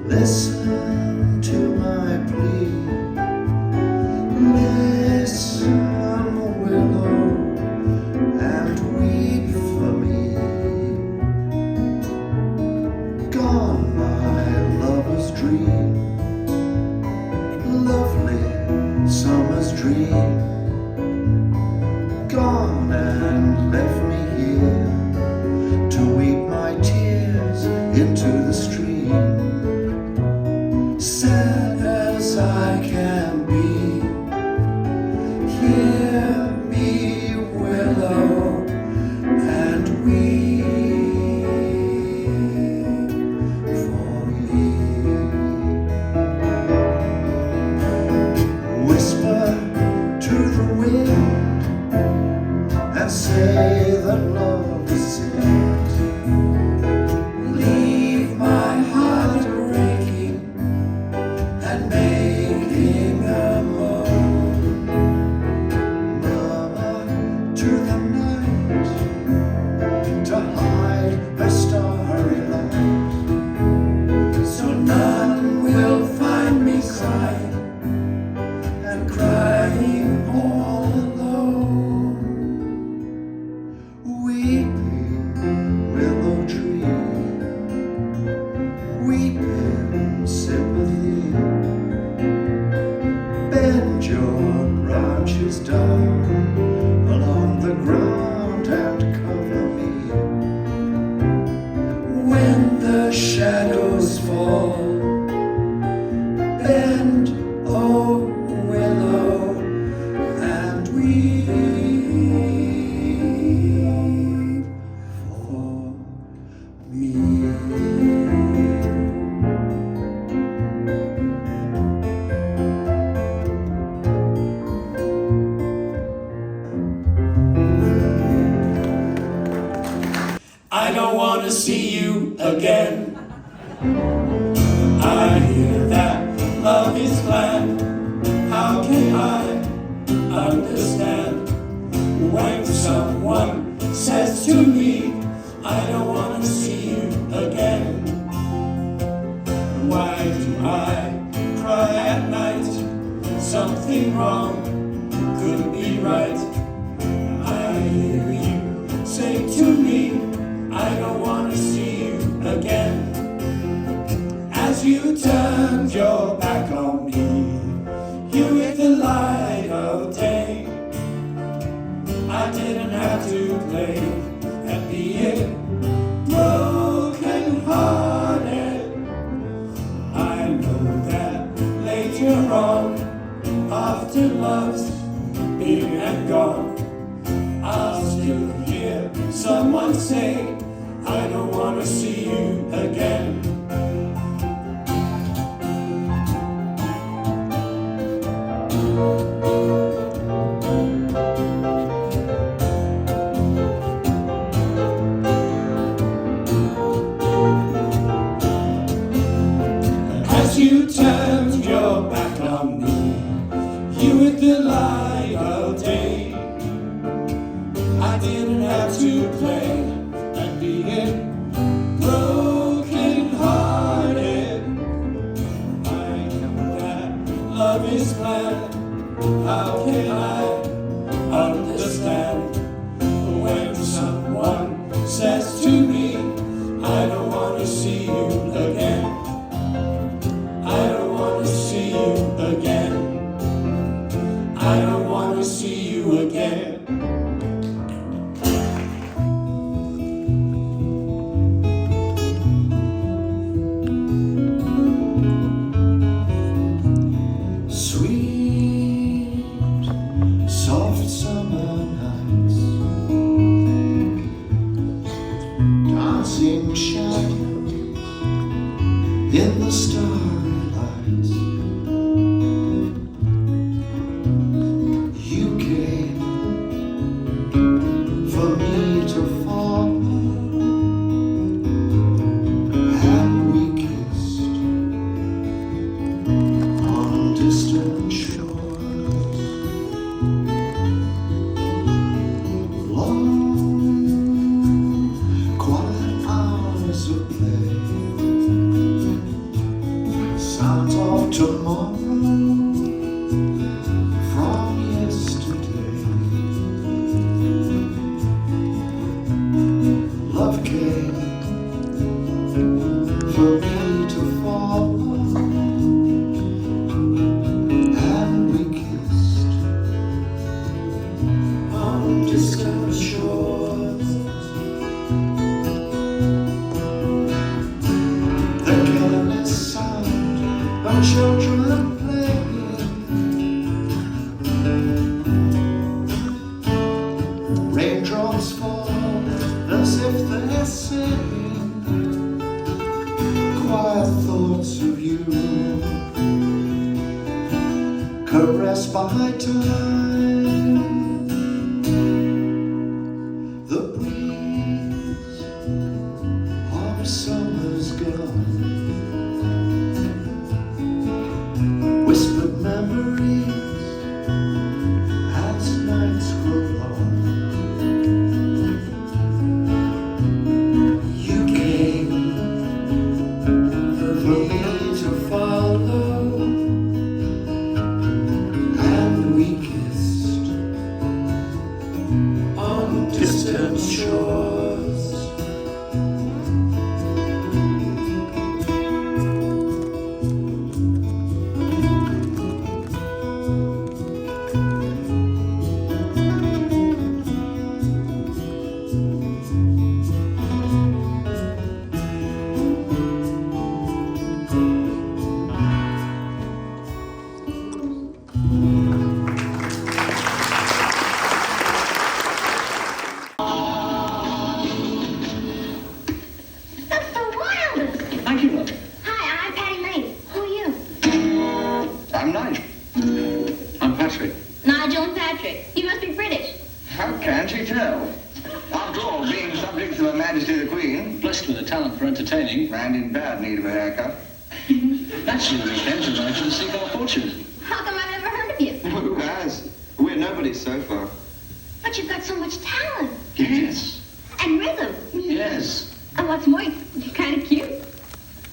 Listen to my plea. Listen, willow, and weep for me. Gone my lover's dream, lovely summer's dream. Gone and left me here to weep my tears into the stream. Sad as I can be, hear me, willow, and weep for me. Whisper to the wind and say that love is it. Leave my heart breaking and making a moan. Murmur to the night to hide her starry light, so none will find me crying and crying all alone. Weeping willow tree, weeping sympathy. Bend your branches down along the ground and cover me. When the shadows fall, bend, oh willow, and weep for me. I don't want to see you again. I hear that love is blind. How can I understand when someone says to me, I don't want to see you again? Why do I cry at night? Something wrong couldn't be right. I hear you say to me, I don't want to see you again. As you turned your back on me, you hid the light of day. I didn't have to play at being broken hearted. I know that later on, after love's been and gone, I'll still hear someone say, I don't want to see you again. As you turned your back on me, you hid the light of day. I didn't have to play and being broken hearted. I know that love is blind. How can I understand when someone says to me, I don't want to see you again? I don't want to see you again. I don't want to see you again. Sweet, soft summer nights, dancing shadows in the starry lights. tomorrow from yesterday. Love came for me to follow, and we kissed on distant shores. The careless sound of children playing, raindrops fall as if they're saying quiet thoughts of you, caressed by time. The breeze of summer's gone, whispered memories as nights grow long. You came for me to follow, and we kissed on distant shores. That's the wildest! Thank you, love. Hi, I'm Patty Lane. Who are you? I'm Nigel. I'm Patrick. Nigel and Patrick. You must be British. How can she tell? After all, being subjects of Her Majesty the Queen, Blessed with a talent for entertaining, and in bad need of a haircut. naturally we came to Nigel to seek our fortune. How come I've never heard of you? Who has? We're nobody so far. But you've got so much talent. Yes. And rhythm. Yes. And what's more, you're kind of cute.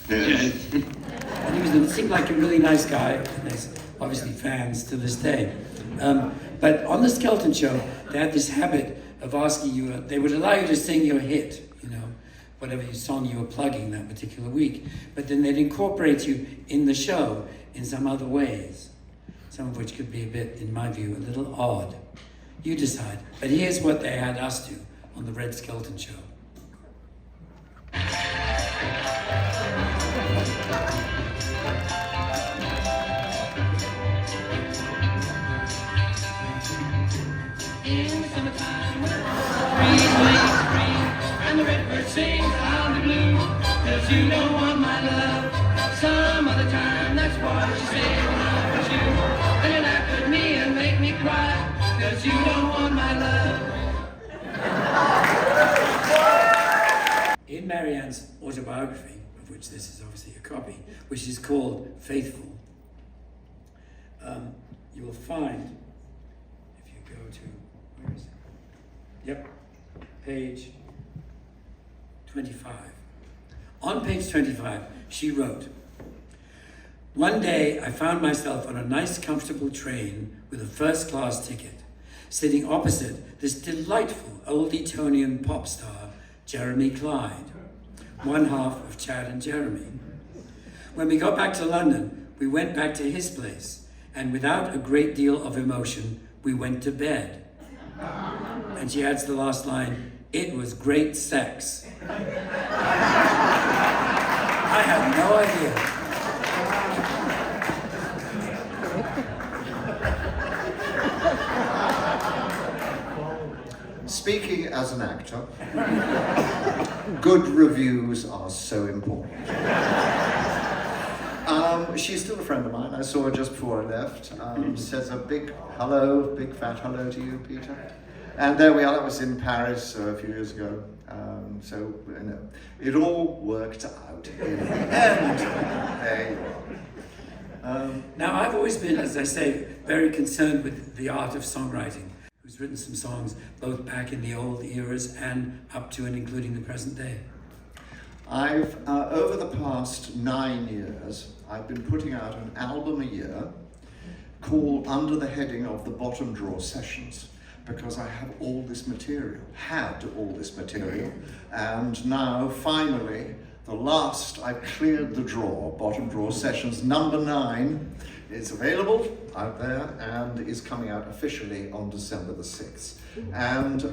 Yes. He seemed like a really nice guy, and there's obviously fans to this day. But on the Skelton Show, they had this habit of asking you, they would allow you to sing your hit, you know, whatever song you were plugging that particular week, but then they'd incorporate you in the show in some other ways, some of which could be a bit, in my view, a little odd. You decide. But here's what they had us do on the Red Skelton Show. In the summertime when the breeze waves green and the redbird sings out the blue, 'cause you don't want my love some other time. That's what you say when I was you, and you laugh at me and make me cry, 'cause you don't want my love. In Marianne's autobiography, of which this is obviously a copy, which is called Faithful, you will find, if you go to, where is it? Yep, page 25. On page 25, she wrote, "One day I found myself on a nice comfortable train with a first-class ticket, sitting opposite this delightful old Etonian pop star, Jeremy Clyde, one half of Chad and Jeremy. When we got back to London, we went back to his place, and without a great deal of emotion, we went to bed." And she adds the last line, "It was great sex." I had no idea. Speaking as an actor, good reviews are so important. She's still a friend of mine. I saw her just before I left. Says a big hello, big fat hello to you, Peter. And there we are. That was in Paris a few years ago. So you know, it all worked out in the end. There you are. Now, I've always been, as I say, very concerned with the art of songwriting. Who's written some songs both back in the old eras and up to and including the present day. I've, over the past 9 years, I've been putting out an album a year called under the heading of the Bottom Drawer Sessions, because I have all this material, and now finally, the last, I've cleared the drawer, Bottom Drawer Sessions number 9 is available out there and is coming out officially on December the 6th. And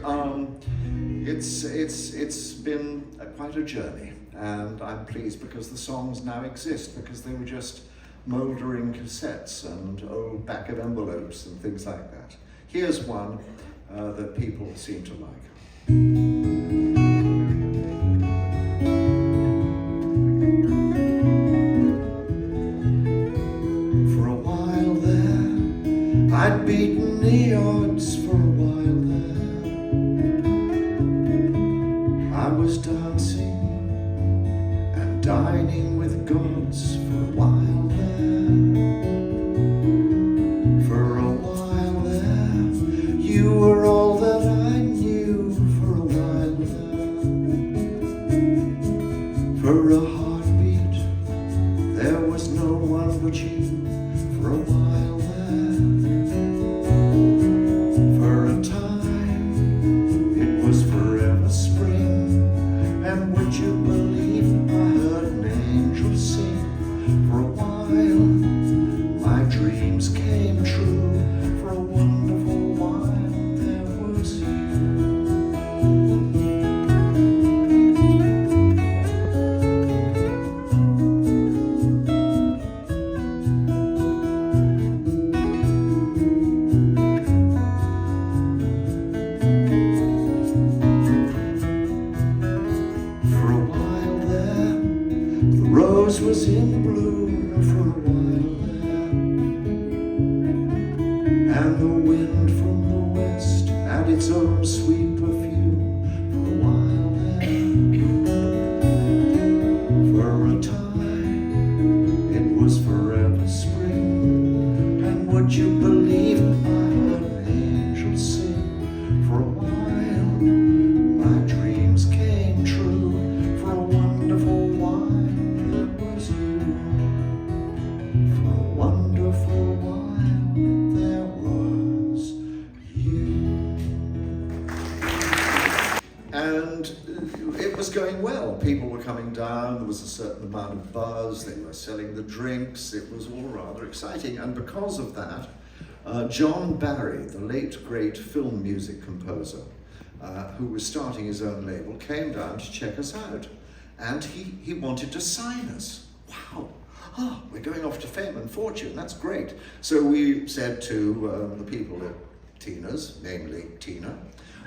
it's been quite a journey, and I'm pleased because the songs now exist, because they were just mouldering cassettes and old back of envelopes and things like that. Here's one that people seem to like. For a while there, I'd beaten the odds. For a while there, I was dancing and dining with gods. For a while there, for a while there, you were all that I knew. For a while there, for a heartbeat, there was no one but you. For a while there, for a time, it was forever spring. And would you believe I heard an angel sing? For a while, my dreams came true. For a wonderful while, there was you. For a while there, the rose was in bloom. For a while there, and the wind from the west had its own sweet perfume. For a while there, for a time, it was forever spring. And would you believe I heard an angel sing? For a while, my dreams came true. For a wonderful while, there was you. For a wonderful while, there was you. And it was going well. People were coming down, there was a certain amount of buzz, they were selling the drinks, it was all rather exciting. And because of that, John Barry, the late great film music composer, who was starting his own label, came down to check us out. And he wanted to sign us. Wow. Oh, we're going off to fame and fortune, that's great. So we said to the people at Tina's, namely Tina,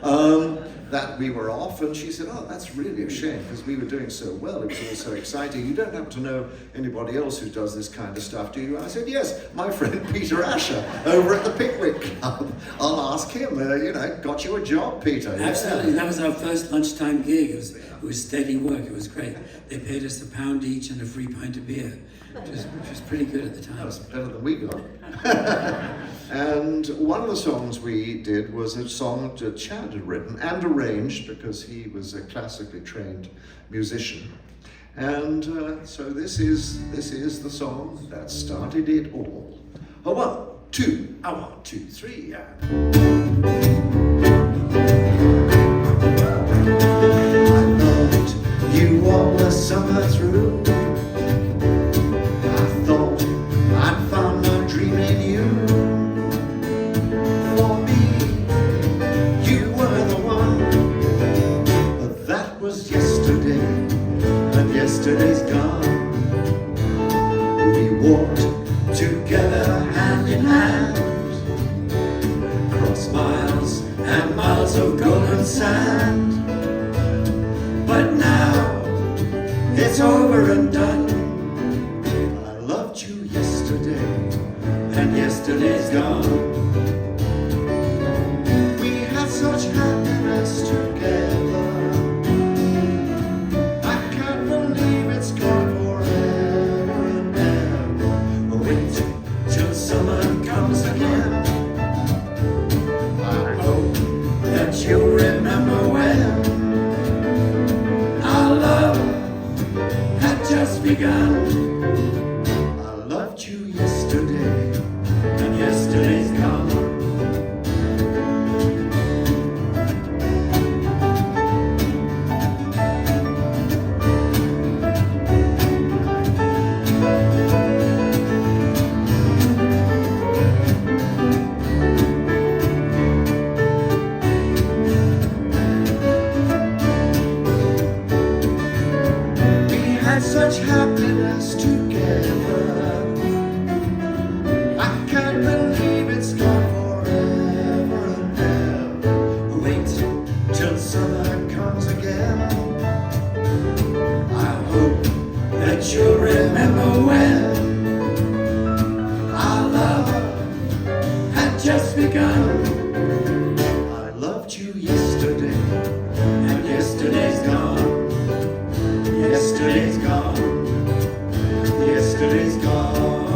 that we were off, and she said, oh, that's really a shame, because we were doing so well, it was all so exciting. You don't happen to know anybody else who does this kind of stuff, do you? I said, yes, my friend Peter Asher over at the Pickwick Club. I'll ask him, got you a job, Peter. Absolutely, that was our first lunchtime gig. It was steady work, it was great. They paid us £1 each and a free pint of beer, which was pretty good at the time. That was better than we got. And one of the songs we did was a song that Chad had written and arranged, because he was a classically trained musician. And so this is the song that started it all. A 1, 2, a 1, 2, 3, and... I loved you all the summer through. I thought I'd found my dream in you. For me, you were the one. But that was yesterday, and yesterday's gone. We walked together hand in hand, cross miles just begun. I loved you yesterday, And yesterday's gone. we had such happiness together. I can't believe it's gone forever and ever. Wait till summer comes again. I hope That you'll remember when our love had just begun. I loved you yesterday. And yesterday's gone. Yesterday's gone. Yesterday's gone.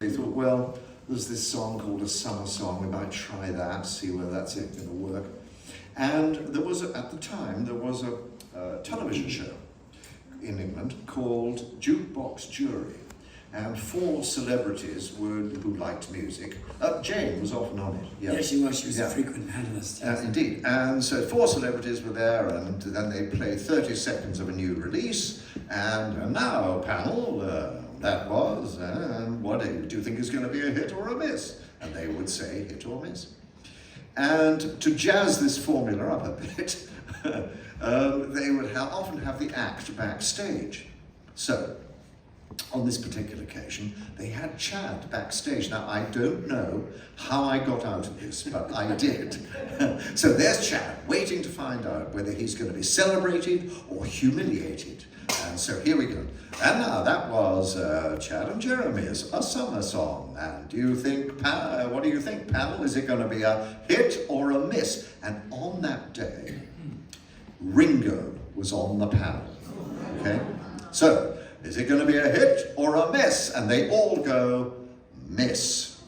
They thought, well, there's this song called A Summer Song, we might try that, see whether that's going to work. And there was, at the time, there was a television show in England called Jukebox Jury. And 4 celebrities who liked music. Jane was often on it. Yeah. Yes, she was. She was Yeah. a frequent panelist. Indeed. And so 4 celebrities were there, and then they played 30 seconds of a new release. And now, panel, that was, what do you think is going to be a hit or a miss? And they would say hit or miss. And to jazz this formula up a bit, they would often have the act backstage. So, on this particular occasion, they had Chad backstage. Now, I don't know how I got out of this, but I did. So there's Chad, waiting to find out whether he's going to be celebrated or humiliated. And so here we go. And now that was Chad and Jeremy's A Summer Song. And do you think, what do you think, panel? Is it going to be a hit or a miss? And on that day, Ringo was on the panel. Okay? So, is it going to be a hit or a miss? And they all go, miss.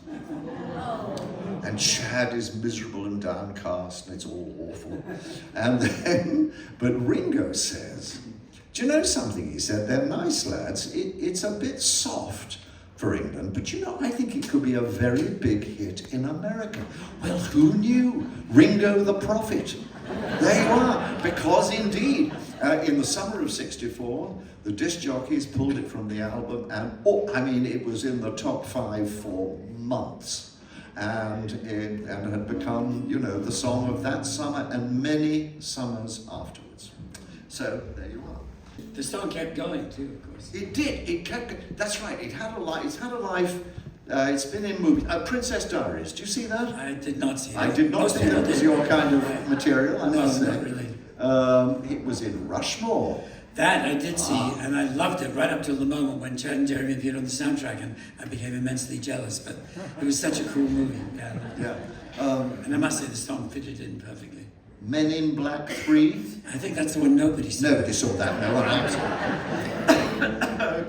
And Chad is miserable and downcast, and it's all awful. And then, but Ringo says, do you know something? He said, they're nice lads. It's a bit soft for England, but you know, I think it could be a very big hit in America. Well, who knew? Ringo the Prophet. There you are. Because indeed, in the summer of '64, the disc jockeys pulled it from the album, and it was in the top 5 for months, and had become, you know, the song of that summer and many summers afterwards. So there you are. The song kept going too, of course. It did. It kept. That's right. It had a life. It's had a life. It's been in movies. Princess Diaries. Do you see that? I did not see that. I did not Most see people that. It was did. your kind of material, I No, must say. not really. It was in Rushmore. That I did see, and I loved it right up till the moment when Chad and Jeremy appeared on the soundtrack, and I became immensely jealous. But it was such a cool movie. Yeah. Yeah. And I must say the song fitted in perfectly. Men in Black 3. I think that's the one nobody saw. Nobody saw that. No one else.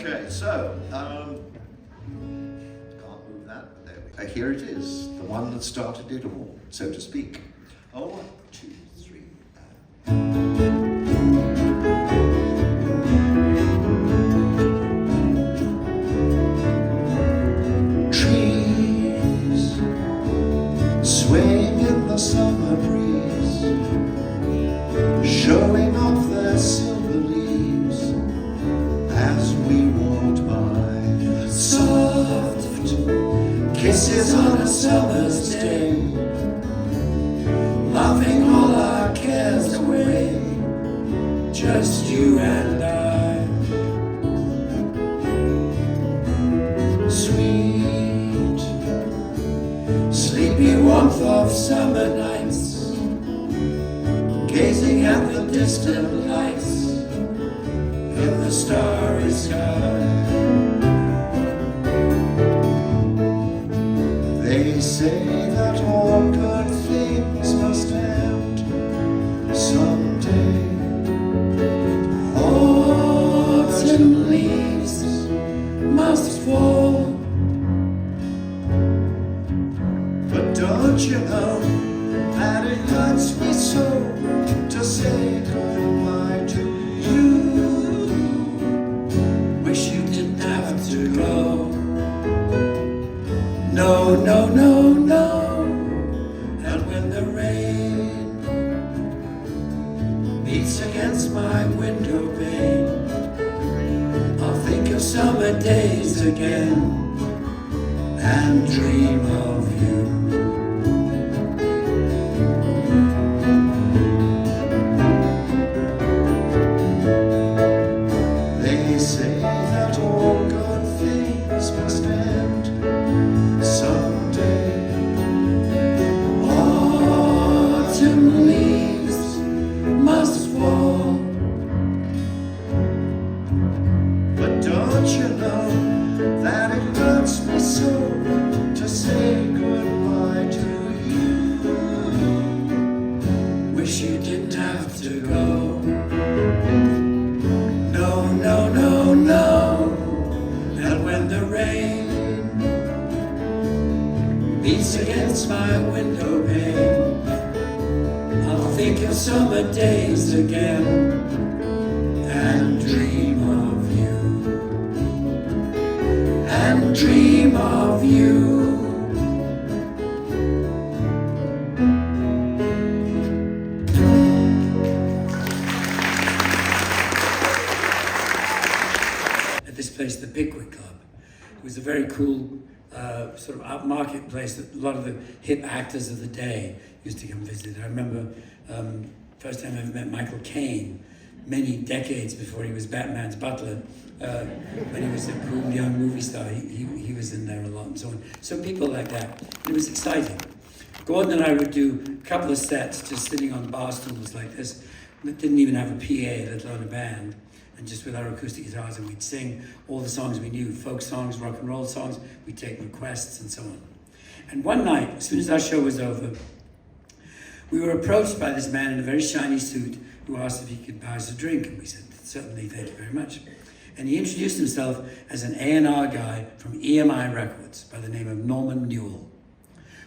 Okay, so can't move that. There we go. Here it is, the one that started it all, so to speak. 1, 2, 3. Trees swaying in the summer breeze, showing off their silver leaves as we walked by. Soft kisses on a summer's day, laughing all our cares away, just you and I. Sweet, sleepy warmth of summer nights, gazing at the distant lights in the starry sky. They say that all good things must end someday. Autumn leaves must fall, don't you know that it hurts me so to say goodbye to you? Wish you didn't have to go. No, no, no, no. And when the rain beats against my window pane, I'll think of summer days again and dream of you. They say that all good things must end someday. Autumn leaves must fall. But don't you know that it hurts me so to say goodbye to you? Wish you didn't have to go. No, no, no, no. And when the rain beats against my window pane, I'll think of summer days again and dream of you. And dream of you. At this place, the Pickwick Club, it was a very cool sort of upmarket place that a lot of the hip actors of the day used to come visit. I remember first time I ever met Michael Caine, many decades before he was Batman's butler. When he was a cool young movie star, he was in there a lot and so on. So people like that, it was exciting. Gordon and I would do a couple of sets just sitting on bar stools like this, that didn't even have a PA, let alone a band, and just with our acoustic guitars, and we'd sing all the songs we knew, folk songs, rock and roll songs, we'd take requests and so on. And one night, as soon as our show was over, we were approached by this man in a very shiny suit who asked if he could buy us a drink, and we said, certainly, thank you very much. And he introduced himself as an A&R guy from EMI Records by the name of Norman Newell.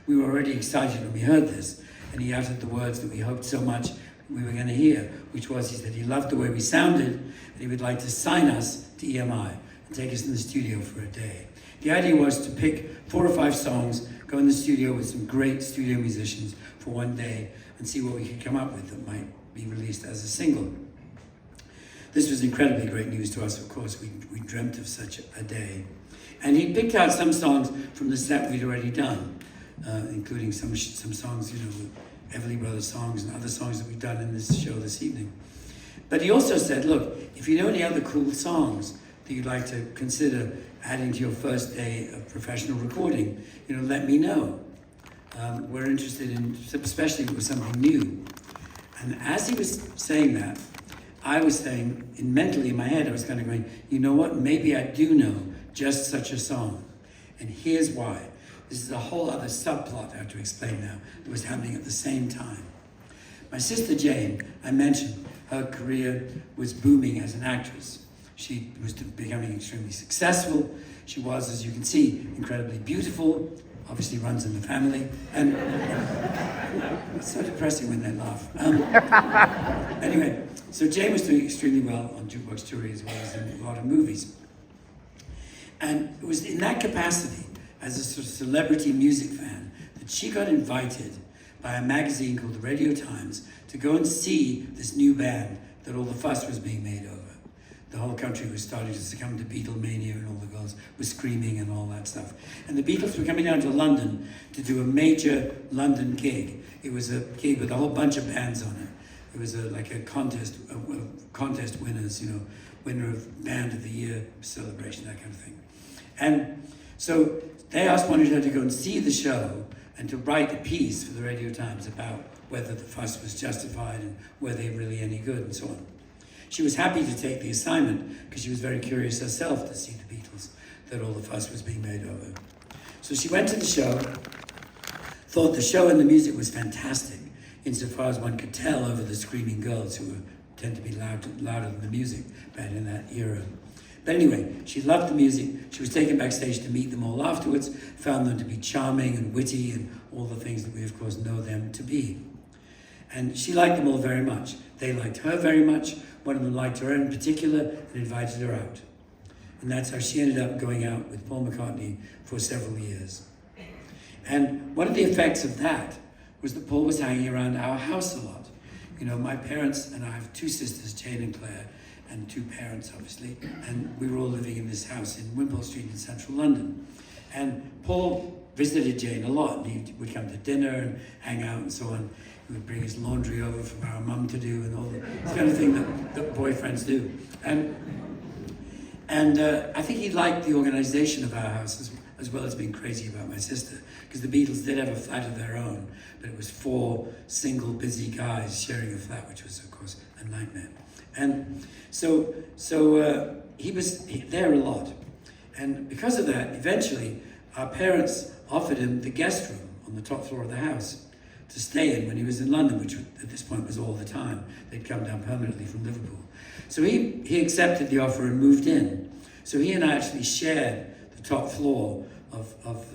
We were already excited when we heard this, and he uttered the words that we hoped so much we were going to hear, which was, he said he loved the way we sounded, and he would like to sign us to EMI and take us in the studio for a day. The idea was to pick 4 or 5 songs, go in the studio with some great studio musicians for one day, and see what we could come up with that might be released as a single. This was incredibly great news to us, of course. We dreamt of such a day. And he picked out some songs from the set we'd already done, including some songs, Everly Brothers songs and other songs that we've done in this show this evening. But he also said, look, if you know any other cool songs that you'd like to consider adding to your first day of professional recording, let me know. We're interested in, especially if it was something new. And as he was saying that, I was saying, mentally in my head, I was kind of going, you know what, maybe I do know just such a song. And here's why. This is a whole other subplot I have to explain now that was happening at the same time. My sister Jane, I mentioned, her career was booming as an actress. She was becoming extremely successful. She was, as you can see, incredibly beautiful, obviously runs in the family, and it's so depressing when they laugh. Anyway, so Jane was doing extremely well on Jukebox Jury as well as in a lot of movies. And it was in that capacity, as a sort of celebrity music fan, that she got invited by a magazine called the Radio Times to go and see this new band that all the fuss was being made over. The whole country was starting to succumb to Beatlemania, and all the girls were screaming and all that stuff. And the Beatles were coming down to London to do a major London gig. It was a gig with a whole bunch of bands on it. It was like a contest winners, winner of Band of the Year celebration, that kind of thing. And so they wanted her to go and see the show and to write a piece for the Radio Times about whether the fuss was justified and were they really any good and so on. She was happy to take the assignment because she was very curious herself to see the Beatles, that all the fuss was being made over. So she went to the show, thought the show and the music was fantastic, insofar as one could tell over the screaming girls who tend to be louder than the music back in that era. But anyway, she loved the music. She was taken backstage to meet them all afterwards, found them to be charming and witty and all the things that we, of course, know them to be. And she liked them all very much. They liked her very much. One of them liked her in particular and invited her out. And that's how she ended up going out with Paul McCartney for several years. And one of the effects of that was that Paul was hanging around our house a lot. You know, my parents, and I have two sisters, Jane and Claire, and two parents, obviously, and we were all living in this house in Wimpole Street in central London. And Paul visited Jane a lot, and he would come to dinner and hang out and so on. He would bring his laundry over for our mum to do and all the kind of thing that boyfriends do. And I think he liked the organization of our house as well as being crazy about my sister, because the Beatles did have a flat of their own, but it was 4 single busy guys sharing a flat, which was, of course, a nightmare. And so he was there a lot. And because of that, eventually, our parents offered him the guest room on the top floor of the house to stay in when he was in London, which at this point was all the time. They'd come down permanently from Liverpool. So he accepted the offer and moved in. So he and I actually shared the top floor of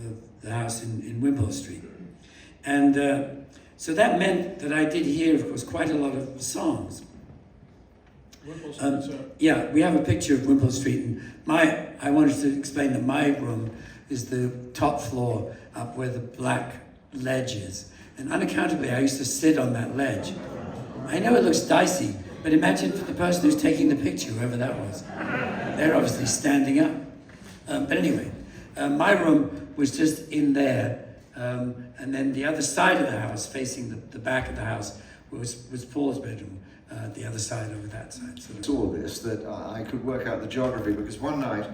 the house in Wimpole Street. And so that meant that I did hear, of course, quite a lot of songs. Yeah, we have a picture of Wimpole Street, and I wanted to explain that my room is the top floor up where the black ledge is. And unaccountably, I used to sit on that ledge. I know it looks dicey, but imagine for the person who's taking the picture, whoever that was. They're obviously standing up. But anyway, my room was just in there, and then the other side of the house, facing the back of the house, was Paul's bedroom. The other side over that side. So It's all this that I could work out the geography, because one night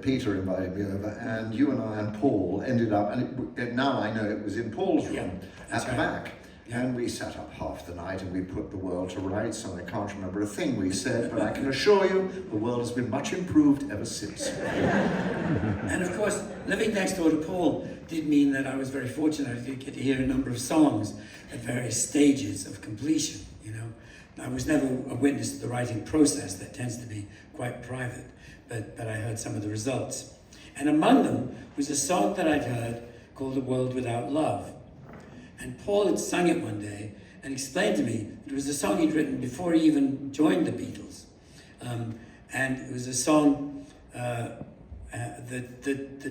Peter invited me over, and you and I and Paul ended up, and now I know it was in Paul's room at the back. Yeah. And we sat up half the night and we put the world to rights, and I can't remember a thing we said, but I can assure you the world has been much improved ever since. And of course, living next door to Paul did mean that I was very fortunate. I did get to hear a number of songs at various stages of completion, you know. I was never a witness to the writing process. That tends to be quite private, but I heard some of the results. And among them was a song that I'd heard called "A World Without Love." And Paul had sung it one day and explained to me it was a song he'd written before he even joined the Beatles. And it was a song that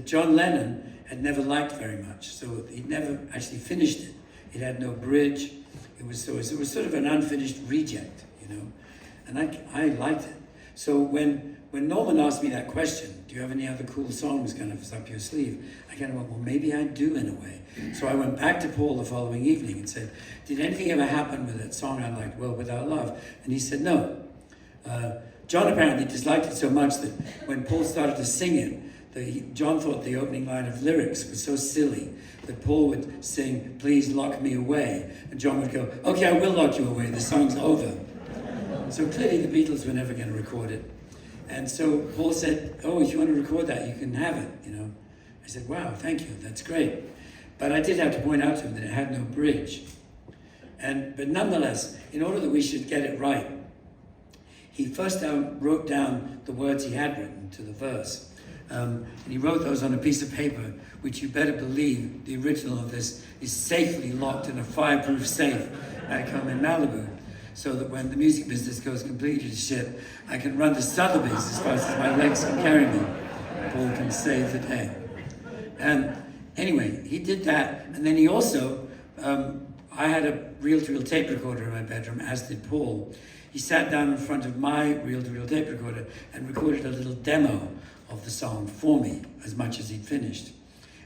John Lennon had never liked very much. So he'd never actually finished it. It had no bridge. It was sort of an unfinished reject, you know. And I liked it. So when Norman asked me that question, do you have any other cool songs kind of up your sleeve? I kind of went, well, maybe I do in a way. So I went back to Paul the following evening and said, did anything ever happen with that song I liked, World Without Love? And he said, no. John apparently disliked it so much that when Paul started to sing it, John thought the opening line of lyrics was so silly that Paul would sing, please lock me away. And John would go, okay, I will lock you away, the song's over. So clearly the Beatles were never going to record it. And so Paul said, oh, if you want to record that, you can have it, you know. I said, wow, thank you, that's great. But I did have to point out to him that it had no bridge. But nonetheless, in order that we should get it right, he first wrote down the words he had written to the verse. And he wrote those on a piece of paper, which you better believe the original of this is safely locked in a fireproof safe back home in Malibu, so that when the music business goes completely to shit, I can run to Sotheby's as fast as my legs can carry me. Paul can save the day. And anyway, he did that, and then he also, I had a reel-to-reel tape recorder in my bedroom, as did Paul. He sat down in front of my reel-to-reel tape recorder and recorded a little demo of the song for me, as much as he'd finished.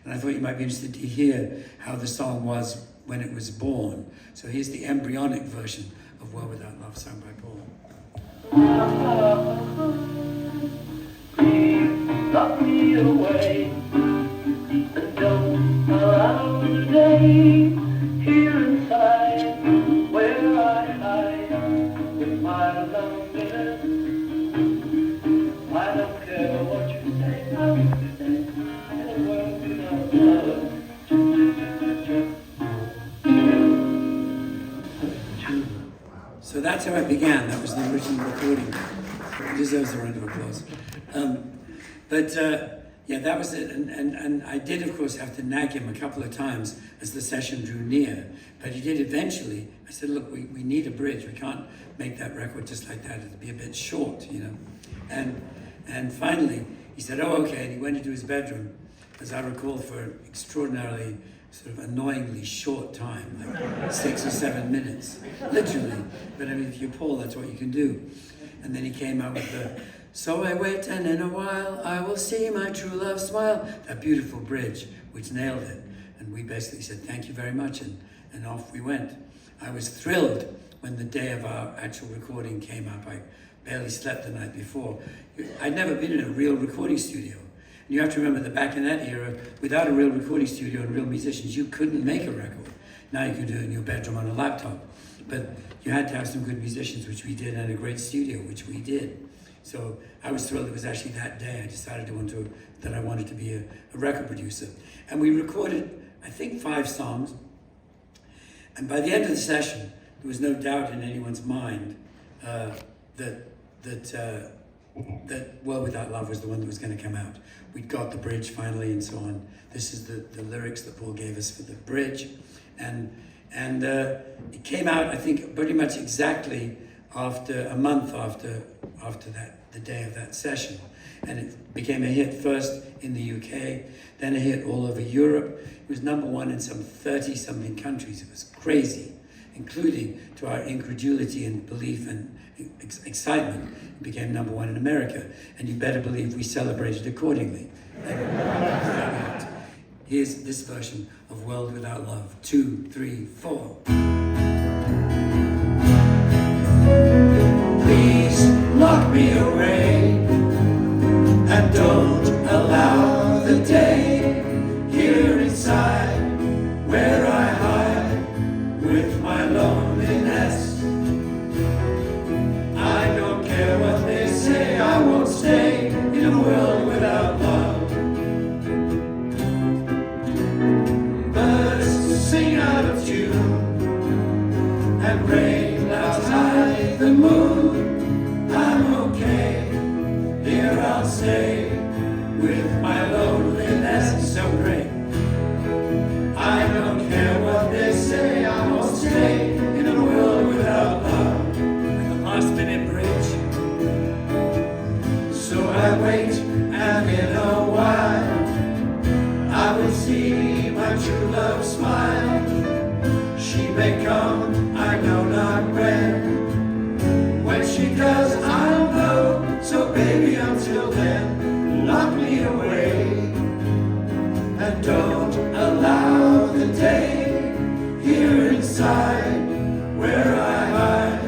And I thought you might be interested to hear how the song was when it was born. So here's the embryonic version of World Without Love, sung by Paul. Please lock me away and don't allow the day here inside where I hide with my loneliness. I don't care what you say, I will stay in a world without love. So that's how it began. That was the original recording. It deserves a round of applause. Yeah, that was it. And I did, of course, have to nag him a couple of times as the session drew near. But he did eventually. I said, look, we need a bridge. We can't make that record just like that. It'd be a bit short, you know. And finally, he said, oh, okay. And he went into his bedroom, as I recall, for an extraordinarily sort of annoyingly short time, like 6 or 7 minutes, literally. But I mean, if you're Paul, that's what you can do. And then he came out with the, so I wait and in a while I will see my true love smile. That beautiful bridge, which nailed it. And we basically said, thank you very much, and off we went. I was thrilled when the day of our actual recording came up. I barely slept the night before. I'd never been in a real recording studio. And you have to remember that back in that era, without a real recording studio and real musicians, you couldn't make a record. Now you can do it in your bedroom on a laptop. But you had to have some good musicians, which we did, and a great studio, which we did. So I was thrilled. It was actually that day I decided that I wanted to be a record producer. And we recorded, I think, 5 songs. And by the end of the session, there was no doubt in anyone's mind that World Without Love was the one that was going to come out. We'd got the bridge finally and so on. This is the lyrics that Paul gave us for the bridge. And it came out, I think, pretty much exactly after a month after that, the day of that session. And it became a hit first in the UK, then a hit all over Europe. It was #1 in some 30-something countries. It was crazy, including, to our incredulity and belief and excitement, it became #1 in America. And you better believe we celebrated accordingly. Here's this version of World Without Love. 2, 3, 4. Please lock me away and don't allow the day here inside where I hide with my loneliness. I don't care what they say, I won't stay in a world without love. Birds sing out of tune and rain clouds hide the moon. I'm okay, here I'll stay with my loneliness. So great. I don't care what they say, I won't stay in a world without love. And the last minute bridge. So I wait, and in a while I will see my true love smile. She may come, I know not when. When she does, I'll know. So baby, until then, lock me away and don't allow the day here inside where I hide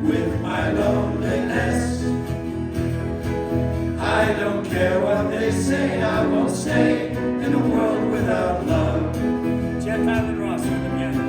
with my loneliness. I don't care what they say, I won't stay in a world without love. Jeff Allen Ross on the piano.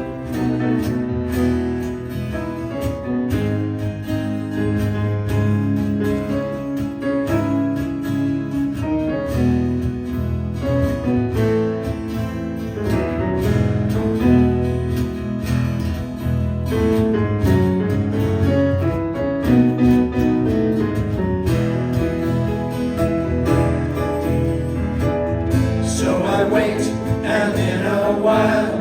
So I wait, and in a while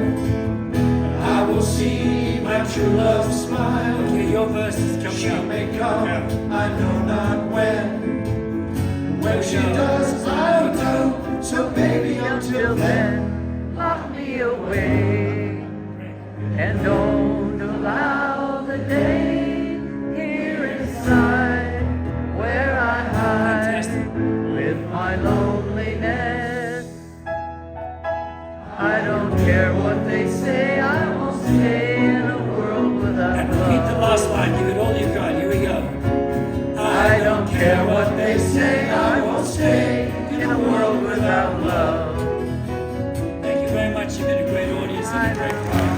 I will see my true love smile. Okay, your verse is coming she up. May come, I know not when. When she does, I'll know. So baby, until then, lock me away and don't allow the day here inside where I hide with my loneliness. I don't care what they say, I won't stay in a world without And love. repeat the last line, give it all you've got, here we go. I don't care what they say, I won't stay in a world without love. Thank you very much, you've been a great audience and a great crowd.